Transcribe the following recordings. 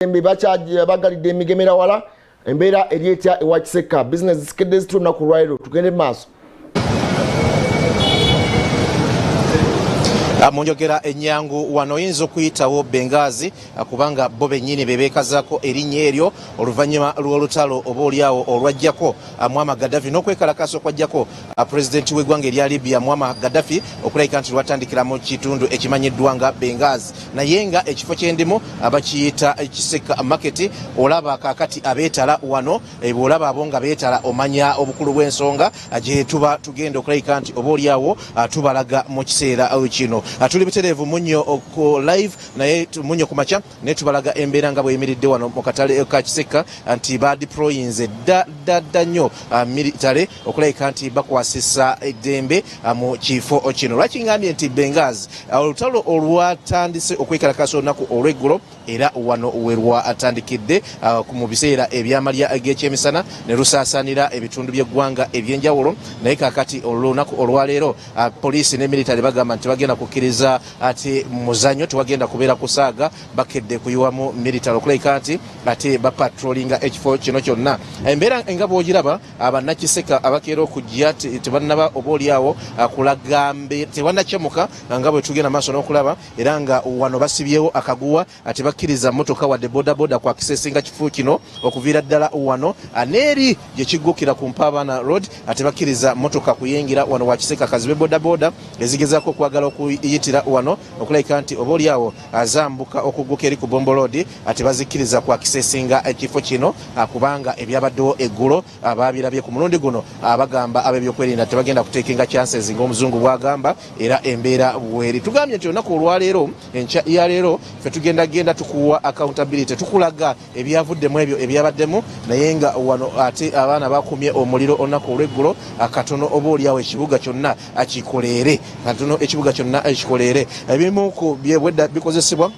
Embe bagalidde emigemera wala embeera eryetya ewa Kiseka business zikedde zituna ku lwairo tugende maaso. Munjogera enyangu wano oyinza okuyitawo Bengazi kubanga bo bennyini bebeekazako erinnya eryo oluvannyuma lw'olutalo oba oliawo olwajjako Muammar Gaddafi n'okwekalakaasa okwajjako pulezidenti w'eggwanga erya Libya Muammar Gaddafi okulabika nti lwatandikira mu kitundu ekimanyiddwa nga Bengazi naye nga ekifo kyendimu abakiyita Kiseka market olaba kaakati abeetala wano bw'olaba abo nga beetala omanya obukulu bw'ensonga gye tuba tugenda okulabika nti oba oliawo tubalaga mu kiseera kino. Tuli butereevu munnyo ku live naye munnyo ku makya naye tubalaga embeera nga bweyimiridde wano mu katale ka Kiseka nti badeployinze dda nnyo military okulabika nti bakwasisa eddembe mu kifo kino. Lwaki ngambye nti Bengazi olutalo olwatandise okwekalakaasa olunaku olw'eggulo era wano we lwatandikidde mu biseera ebyamalya g'ekyemisana ne lusaasaanira ebitundu by'eggwanga eby'enjawulo naye kaakati olunaku olwaleero poliisi ne military bagamba nti bagenda kukkiriza ate muzanyo tewagenda kubeera kusaaga bakedde kuyiwamu military okulabika nti ate bapatrolinga ekifo kino kyonna. Embeera nga bw'ogiraba abannakiseka abakeera okujja tebannaba oba oliawo kulaga tebannakyamuka nga bwe tugenda maaso n'okulaba era nga wano basibyewo akaguwa ate bakkiriza motoka wadde bodaboda kwakisesinga kifo kino okuviira ddala wano neeri gye kiggukira ku Mpabaana road ate bakkiriza motoka kuyingira wano wa Kiseka kazibe bodaboda ezigezaako okwagala okuyitira wano okulabika nti oba oliawo azambuka okugguka eri ku Bombo road ate bazikkiriza kwakisesinga ekifo kino kubanga ebyabaddewo eggulo babirabye ku mulundi guno abagamba ab'ebyokwerinda tebagenda kuteekenga chances ng'omuzungu bwagamba era embeera bweri. Tugambye nti olunaku olwaleero enkya ya leero ffe tugenda tukuwa accountability tukulaga ebyavuddemu ebyo ebyabaddemu naye nga wano ate abaana bakumye omuliro olunaku olw'eggulo katono oba oliawo ekibuga kyonna akikoleere katono ekibuga kyonna ekikoleere ebimu ku byebwedda bikozesebwa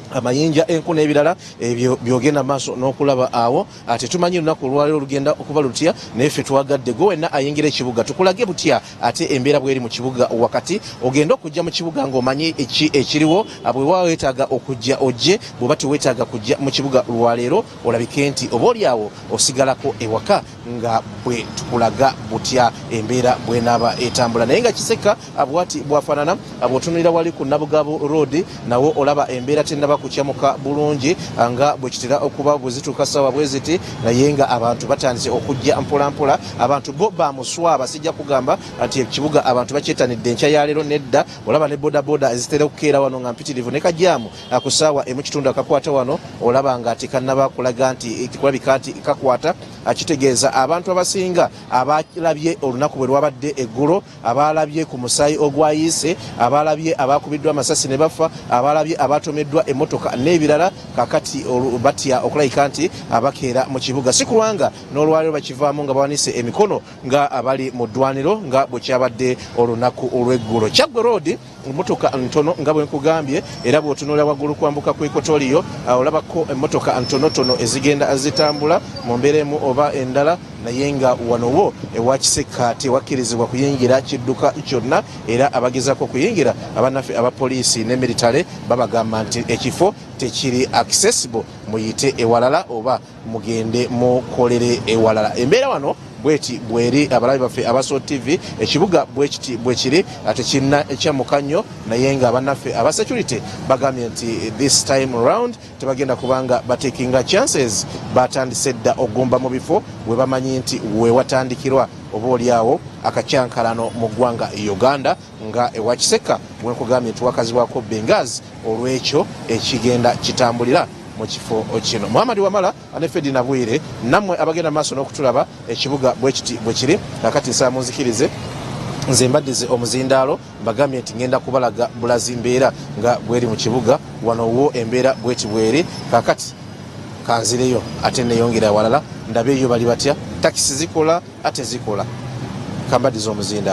amayinja enku n'ebirala ebyo byogenda maaso n'okulaba awo ate tumanyi lunaku olwaleero olugenda okuba lutya naye ffe twagadde gwe wenna ayingira ekibuga tukulage butya ate embeera bweri mu kibuga wakati ogenda okujja mu kibuga ng'omanyi ekiriwo bwe waweetaaga okujja ojje bw'oba teweetaaga kujja mu kibuga lwaleero olabike nti oba oliawo osigalako ewaka nga bwe tukulaga butya embeera bwenaaba etambula. Naye nga Kiseka bwati bwafaanana bw'otunulira wali ku Nabugabo road nawo olaba embeera tennaba kukyamuka bulungi nga bwe kitera okuba bwe zituuka ssaawa bwe ziti naye nga abantu batandise okujja mpolampola abantu bo bamuswaba sijja kugamba nti ekibuga abantu bakyetanidde enkya ya leero nedda olaba ne bodaboda ezitera okukeera wano nga mpitirivu ne kajjaamu ku ssaawa emu kitundu akakwata wano olaba nga tikannaba kulaga nti kulabika nti kakwata kitegeeza abantu abasinga abalabye olunaku bwe lwabadde eggulo abalabye ku musaayi ogwayiise abalabye abakubiddwa amasasi ne bafa abalabye abatomeddwa emotoka n'ebirala kakati batya okulabika nti abakeera mu kibuga si kulwanga n'olwaleero bakivaamu nga bawanise emikono nga abali mu ddwaniro nga bwe kyabadde olunaku olw'eggulo. Kyaggwe road emotoka ntono nga bwe nkugambye era bw'otunula waggulu kwambuka ku Equatorial olabako emotoka ntonotono ezigenda zitambula mu mbeera emu oba endala naye nga wanowo ewa Kiseka tewakkirizibwa kuyingira kidduka kyonna era abagezaako okuyingira abannaffe abapoliisi ne military babagamba nti ekifo tekiri accessible muyite ewalala oba mugende mukolere ewalala. Embeera wano bweti bweri abalabi baffe abaso TV ekibuga bwe kiri ate kirina ekyamuka nnyo naye nga abannaffe aba security bagambye nti this time round tebagenda kubanga batekinga chances batandise dda ogumba mu bifo we bamanyi nti we watandikirwa oba oliawo akacyankalano mu ggwanga Uganda nga ewa Kiseka bwe nkugambye nti wakazibwako Bengazi olw'ekyo ekigenda kitambulira mu kifo kino. Muhammad Wamala ane Fedi Nabwire nammwe abagenda maaso n'okutulaba ekibuga bwe kiri kakati nsaba munzikirize nze mbaddize omuzindaalo mbagambye nti ngenda kubalaga bulazi mbeera nga bweri mu kibuga wano wo embeera bweti bweri kakati kanzireyo ate neyongera walala ndabe eyo bali batya takisi zikola ate zikola kambaddize omuzindaalo.